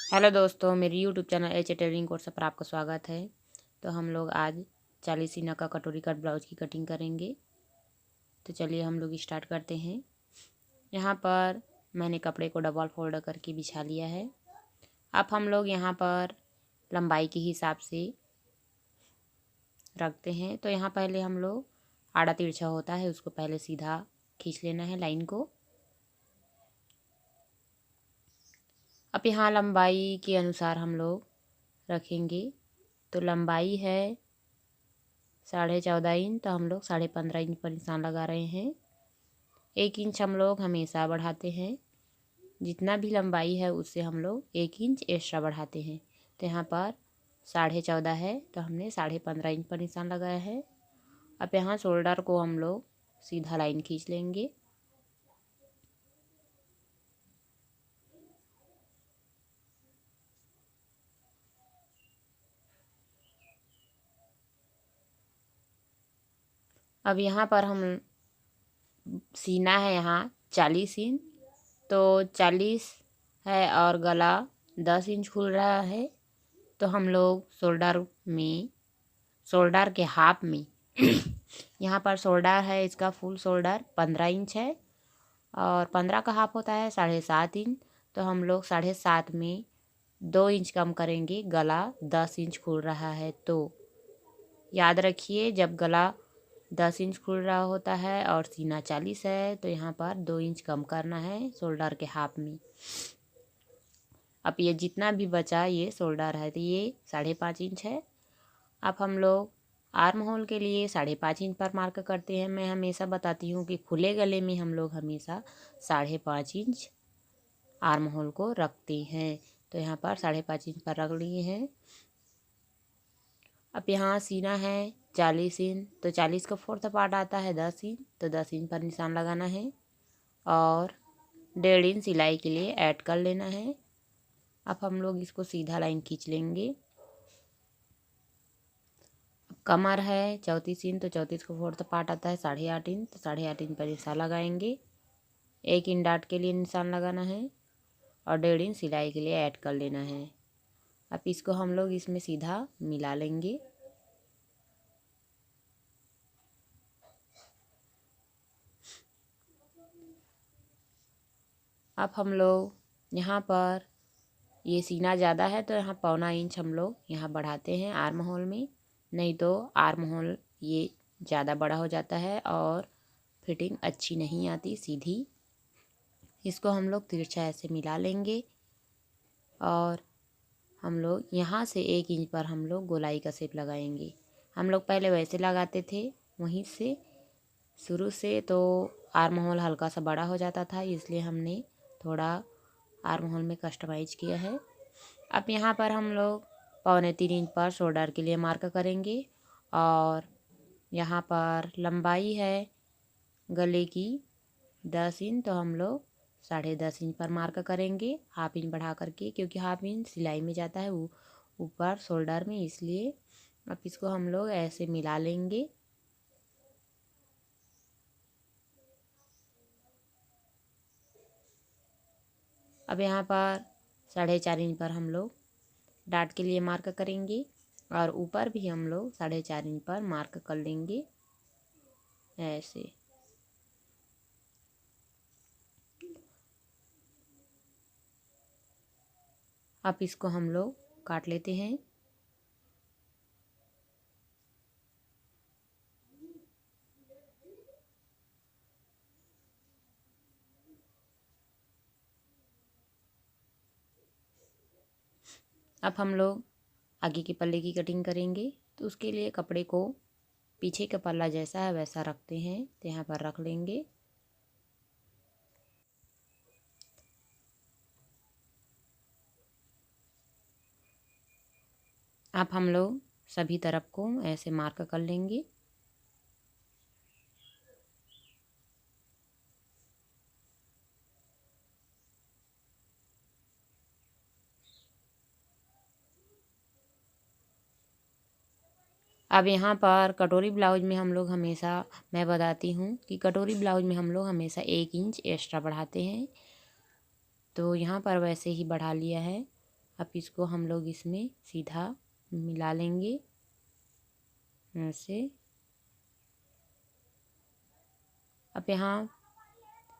Hello दोस्तों, मेरी YouTube channel H tailoring course पर आपका स्वागत है। तो हम लोग आज 40 सीना का कटोरी कट ब्लाउज की कटिंग करेंगे। तो चलिए हम लोग स्टार्ट करते हैं। यहाँ पर मैंने कपड़े को डबल फोल्ड करके बिछा लिया है। अब हम लोग यहाँ पर लंबाई के हिसाब से रखते हैं। तो यहाँ पहले हम लोग आड़ा तिरछा होता है, उसको पहले सीधा खींच लेना है लाइन को। अब यहाँ लंबाई के अनुसार हम लोग रखेंगे। तो लंबाई है 14.5 इंच, तो हम लोग 15.5 इंच पर निशान लगा रहे हैं। 1 इंच हम लोग हमेशा बढ़ाते हैं, जितना भी लंबाई है उससे हम लोग 1 इंच एक्स्ट्रा बढ़ाते हैं। तो यहाँ पर 14.5 है, तो हमने 15.5 इंच पर निशान लगाया है। अब यहाँ शोल्डर को हम लोग सीधा लाइन खींच लेंगे। अब यहाँ पर हम सीना है यहाँ 40 इंच, तो 40 है और गला 10 इंच खुल रहा है। तो हम लोग शोल्डर के हाफ में यहाँ पर शोल्डर है, इसका फुल शोल्डर 15 इंच है और 15 का हाफ होता है 7.5 इंच। तो हम लोग 7.5 में 2 इंच कम करेंगे। गला 10 इंच खुल रहा है, तो याद रखिए जब गला 10 इंच खुल रहा होता है और सीना 40 है, तो यहाँ पर 2 इंच कम करना है शोल्डर के हाफ में। अब ये जितना भी बचा ये शोल्डर है, तो ये 5.5 इंच है। अब हम लोग आर्म होल के लिए 5.5 इंच पर मार्क करते हैं। मैं हमेशा बताती हूँ कि खुले गले में हम लोग हमेशा 5.5 इंच आर्म होल को रखते हैं। तो यहाँ पर 5.5 इंच पर रख लिए हैं। अब यहाँ सीना है 40 इंच, तो 40 का फोर्थ पार्ट आता है 10 इंच, तो 10 इंच पर निशान लगाना है और 1.5 इंच सिलाई के लिए ऐड कर लेना है। अब हम लोग इसको सीधा लाइन खींच लेंगे। कमर है 34 इंच, तो 34 का फोर्थ पार्ट आता है 8.5 इंच, तो 8.5 इंच पर निशान लगाएंगे। 1 इंच डाट के लिए निशान लगाना है और 1.5 इंच सिलाई के लिए ऐड कर लेना है। अब इसको हम लोग इसमें सीधा मिला लेंगे। अब हम लोग यहाँ पर ये सीना ज़्यादा है, तो यहाँ 1.25 इंच हम लोग यहाँ बढ़ाते हैं आर्म होल में। नहीं तो आर्म होल ये ज़्यादा बड़ा हो जाता है और फिटिंग अच्छी नहीं आती सीधी। इसको हम लोग तिरछा ऐसे मिला लेंगे और हम लोग यहाँ से 1 इंच पर हम लोग गोलाई का शेप लगाएंगे। हम लोग पहले वैसे लगाते थे वहीं से शुरू से, तो आर्म होल हल्का सा बड़ा हो जाता था, इसलिए हमने थोड़ा आर्म होल में कस्टमाइज किया है। अब यहाँ पर हम लोग 2.25 इंच पर शोल्डर के लिए मार्क करेंगे और यहाँ पर लंबाई है गले की 10 इंच, तो हम लोग 10.5 इंच पर मार्क करेंगे हाफ इंच बढ़ा करके, क्योंकि हाफ इंच सिलाई में जाता है वो ऊपर शोल्डर में, इसलिए। अब इसको हम लोग ऐसे मिला लेंगे। अब यहाँ पर 4.5 इंच पर हम लोग डाट के लिए मार्क करेंगे और ऊपर भी हम लोग 4.5 इंच पर मार्क कर लेंगे ऐसे। अब इसको हम लोग काट लेते हैं। अब हम लोग आगे के पल्ले की कटिंग करेंगे, तो उसके लिए कपड़े को पीछे का पल्ला जैसा है वैसा रखते हैं, तो यहाँ पर रख लेंगे। अब हम लोग सभी तरफ को ऐसे मार्क कर लेंगे। अब यहाँ पर कटोरी ब्लाउज में हम लोग हमेशा, मैं बताती हूँ कि कटोरी ब्लाउज में हम लोग हमेशा 1 इंच एक्स्ट्रा बढ़ाते हैं, तो यहाँ पर वैसे ही बढ़ा लिया है। अब इसको हम लोग इसमें सीधा मिला लेंगे ऐसे। अब यहाँ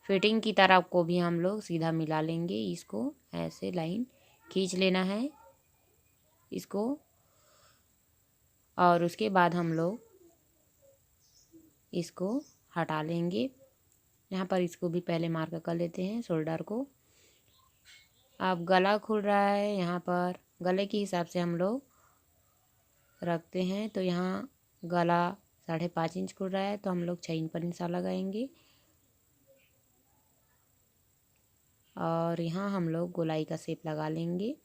फिटिंग की तरफ को भी हम लोग सीधा मिला लेंगे, इसको ऐसे लाइन खींच लेना है इसको। और उसके बाद हम लोग इसको हटा लेंगे। यहाँ पर इसको भी पहले मार्क कर लेते हैं शोल्डर को। अब गला खुल रहा है, यहाँ पर गले के हिसाब से हम लोग रखते हैं। तो यहाँ गला 5.5 इंच खुल रहा है, तो हम लोग 6 इंच पर निशान लगाएंगे। और यहाँ हम लोग गोलाई का शेप लगा लेंगे।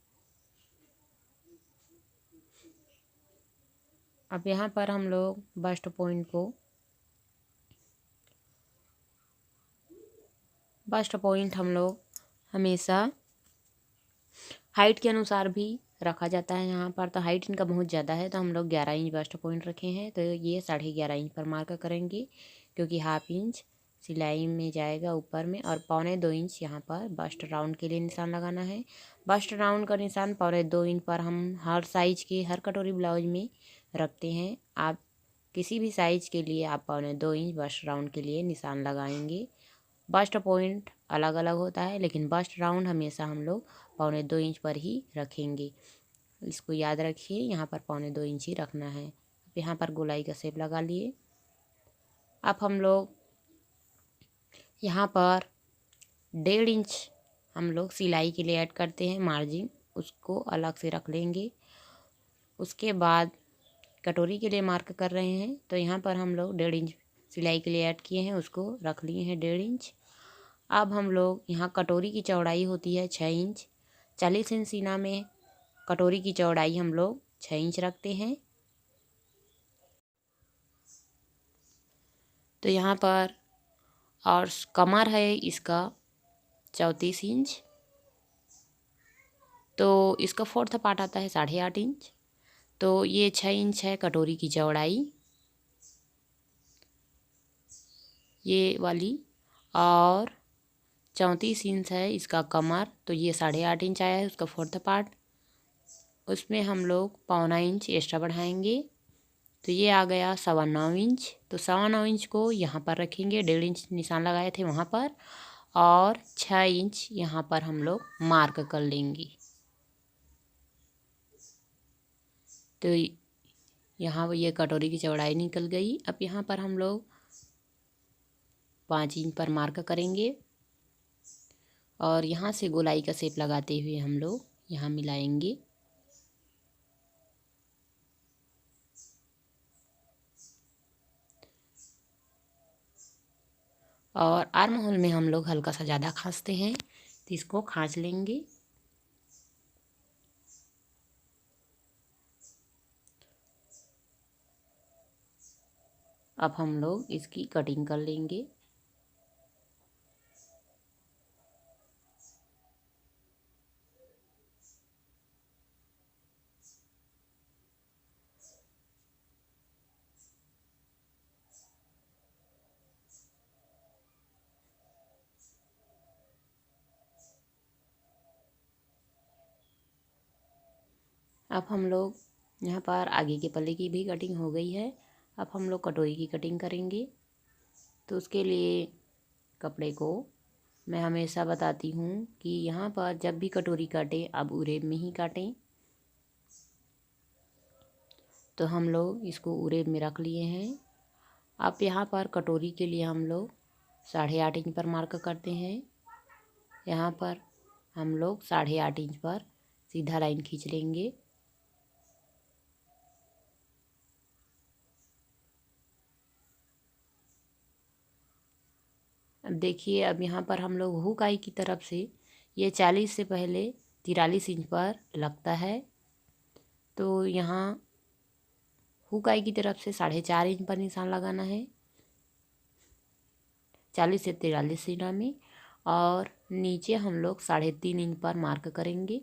अब यहाँ पर हम लोग बस्ट पॉइंट हम लोग हमेशा हाइट के अनुसार भी रखा जाता है। यहाँ पर तो हाइट इनका बहुत ज़्यादा है, तो हम लोग 11 इंच बस्ट पॉइंट रखे हैं। तो ये 11.5 इंच पर मार्क करेंगे, क्योंकि 1/2 इंच सिलाई में जाएगा ऊपर में। और 1.25 इंच यहाँ पर बस्ट राउंड के लिए निशान लगाना है। बस्ट राउंड का निशान 1.25 इंच पर हम हर साइज के हर कटोरी ब्लाउज में रखते हैं। आप किसी भी साइज के लिए आप 1.25 इंच बस्ट राउंड के लिए निशान लगाएंगे। बस्ट पॉइंट अलग अलग होता है, लेकिन बस्ट राउंड हमेशा हम लोग 1.25 इंच पर ही रखेंगे। इसको याद रखिए, यहाँ पर 1.25 इंच ही रखना है। अब यहाँ पर गोलाई का शेप लगा लिए। अब हम लोग यहाँ पर 1.5 इंच हम लोग सिलाई के लिए ऐड करते हैं मार्जिन, उसको अलग से रख लेंगे। उसके बाद कटोरी के लिए मार्क कर रहे हैं, तो यहाँ पर हम लोग 1.5 इंच सिलाई के लिए ऐड किए हैं, उसको रख लिए हैं 1.5 इंच। अब हम लोग यहाँ कटोरी की चौड़ाई होती है 6 इंच। 40 इंच सीना में कटोरी की चौड़ाई हम लोग 6 इंच रखते हैं। तो यहाँ पर और कमर है इसका 34 इंच। तो इसका 4th पार्ट आता है 8.5 इंच। तो ये 6 इंच है कटोरी की चौड़ाई ये वाली, और 34 इंच है इसका कमर। तो ये 8.5 इंच आया है उसका 4th पार्ट। उसमें हम लोग 1.25 इंच एक्स्ट्रा बढ़ाएंगे, तो ये आ गया 9.25 इंच। तो 9.25 इंच को यहाँ पर रखेंगे, 1.5 इंच निशान लगाए थे वहाँ पर, और 6 इंच यहाँ पर हम लोग मार्क कर लेंगे। तो यहाँ ये कटोरी की चौड़ाई निकल गई। अब यहाँ पर हम लोग 5 इंच पर मार्क करेंगे, और यहाँ से गोलाई का शेप लगाते हुए हम लोग यहाँ मिलाएंगे। और आर्म होल में हम लोग हल्का सा ज़्यादा खींचते हैं, तो इसको खींच लेंगे। अब हम लोग इसकी कटिंग कर लेंगे। अब हम लोग यहाँ पर आगे के पल्ले की भी कटिंग हो गई है। अब हम लोग कटोरी की कटिंग करेंगे। तो उसके लिए कपड़े को मैं हमेशा बताती हूँ कि यहाँ पर जब भी कटोरी काटें आप उरेब में ही काटें। तो हम लोग इसको उरेब में रख लिए हैं। अब यहाँ पर कटोरी के लिए हम लोग 8.5 इंच पर मार्क करते हैं। यहाँ पर हम लोग 8.5 इंच पर सीधा लाइन खींच लेंगे। अब देखिए, अब यहाँ पर हम लोग हुक आई की तरफ से ये 40 से पहले 43 इंच पर लगता है। तो यहाँ हुक आई की तरफ से 4.5 इंच पर निशान लगाना है 40 से 43 सीना में, और नीचे हम लोग 3.5 इंच पर मार्क करेंगे।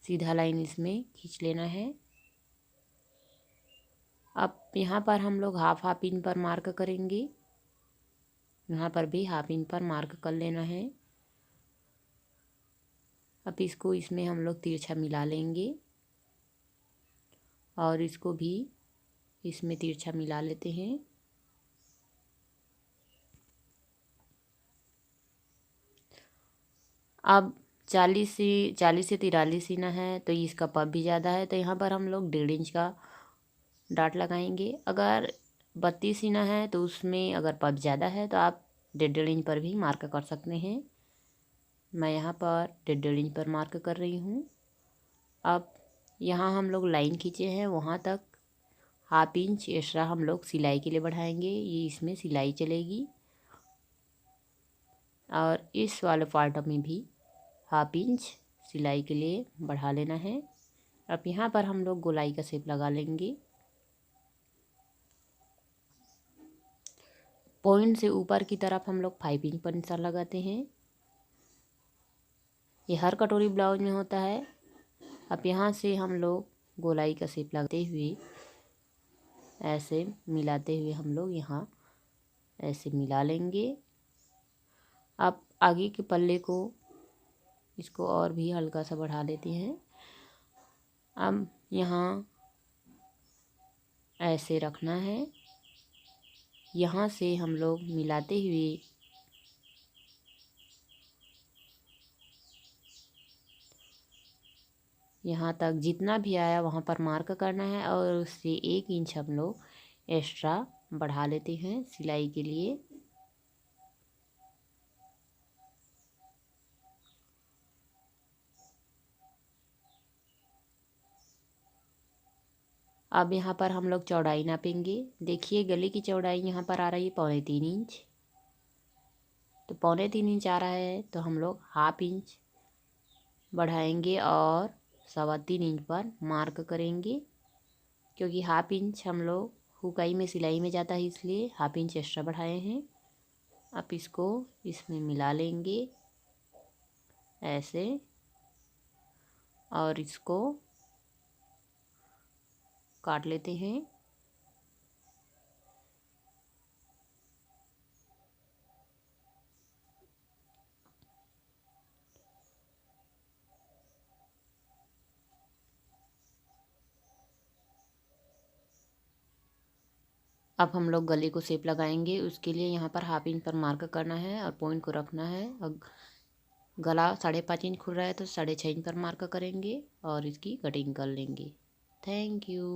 सीधा लाइन इसमें खींच लेना है। अब यहाँ पर हम लोग 1/2 इंच पर मार्क करेंगे। यहाँ पर भी 1/2 इंच पर मार्क कर लेना है। अब इसको इसमें हम लोग तिरछा मिला लेंगे और इसको भी इसमें तिरछा मिला लेते हैं। अब 40 से 43 सीना है तो इसका पब भी ज़्यादा है, तो यहाँ पर हम लोग 1.5 इंच का डाट लगाएंगे। अगर 32 सीना है तो उसमें अगर पब ज़्यादा है तो आप 1.5 इंच पर भी मार्क कर सकते हैं। मैं यहाँ पर 1.5 इंच पर मार्क कर रही हूँ। अब यहाँ हम लोग लाइन खींचे हैं, वहाँ तक 1/2 इंच एक्स्ट्रा हम लोग सिलाई के लिए बढ़ाएंगे। ये इसमें सिलाई चलेगी और इस वाले पार्ट में भी 1/2 इंच सिलाई के लिए बढ़ा लेना है। अब यहाँ पर हम लोग गोलाई का शेप लगा लेंगे। पॉइंट से ऊपर की तरफ हम लोग 5 इंच पर निशान लगाते हैं। ये हर कटोरी ब्लाउज में होता है। अब यहाँ से हम लोग गोलाई का शेप लगाते हुए ऐसे मिलाते हुए हम लोग यहाँ ऐसे मिला लेंगे। अब आगे के पल्ले को इसको और भी हल्का सा बढ़ा लेते हैं। अब यहाँ ऐसे रखना है। यहाँ से हम लोग मिलाते हुए यहाँ तक जितना भी आया वहाँ पर मार्क करना है और उससे 1 इंच हम लोग एक्स्ट्रा बढ़ा लेते हैं सिलाई के लिए। अब यहाँ पर हम लोग चौड़ाई नापेंगे। देखिए गले की चौड़ाई यहाँ पर आ रही है 3.25 इंच, तो 3.25 इंच आ रहा है तो हम लोग 1/2 इंच बढ़ाएंगे और 3.25 इंच पर मार्क करेंगे, क्योंकि 1/2 इंच हम लोग हुकाई में सिलाई में जाता है इसलिए 1/2 इंच एक्स्ट्रा बढ़ाए हैं। अब इसको इसमें मिला लेंगे ऐसे और इसको काट लेते हैं। अब हम लोग गले को शेप लगाएंगे। उसके लिए यहाँ पर 1/2 इंच पर मार्क करना है और पॉइंट को रखना है। और गला 5.5 इंच खुल रहा है तो 6.5 इंच पर मार्क करेंगे और इसकी कटिंग कर लेंगे। Thank you.